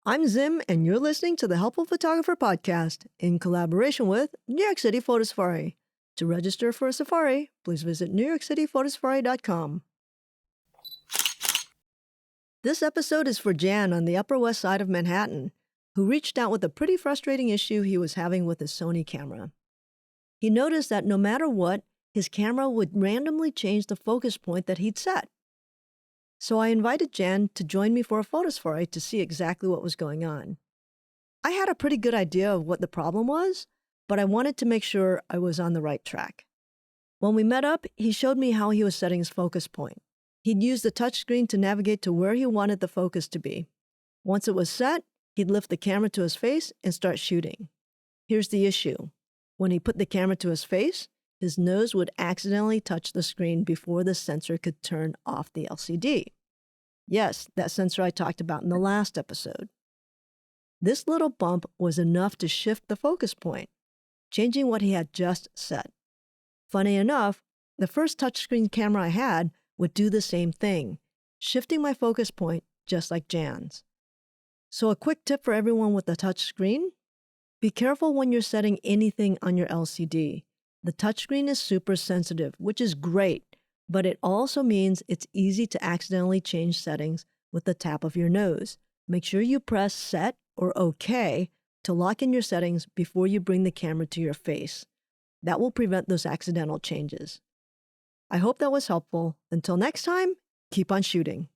I'm Zim, and you're listening to the Helpful Photographer Podcast in collaboration with New York City Photo Safari. To register for a safari, please visit NewYorkCityPhotosafari.com. This episode is for Jan on the Upper West Side of Manhattan, who reached out with a pretty frustrating issue he was having with his Sony camera. He noticed that no matter what, his camera would randomly change the focus point that he'd set. So I invited Jan to join me for a photo safari to see exactly what was going on. I had a pretty good idea of what the problem was, but I wanted to make sure I was on the right track. When we met up, he showed me how he was setting his focus point. He'd use the touchscreen to navigate to where he wanted the focus to be. Once it was set, he'd lift the camera to his face and start shooting. Here's the issue. When he put the camera to his face, his nose would accidentally touch the screen before the sensor could turn off the LCD. Yes, that sensor I talked about in the last episode. This little bump was enough to shift the focus point, changing what he had just set. Funny enough, the first touchscreen camera I had would do the same thing, shifting my focus point just like Jan's. So a quick tip for everyone with a touchscreen: be careful when you're setting anything on your LCD. The touchscreen is super sensitive, which is great, but it also means it's easy to accidentally change settings with the tap of your nose. Make sure you press Set or OK to lock in your settings before you bring the camera to your face. That will prevent those accidental changes. I hope that was helpful. Until next time, keep on shooting.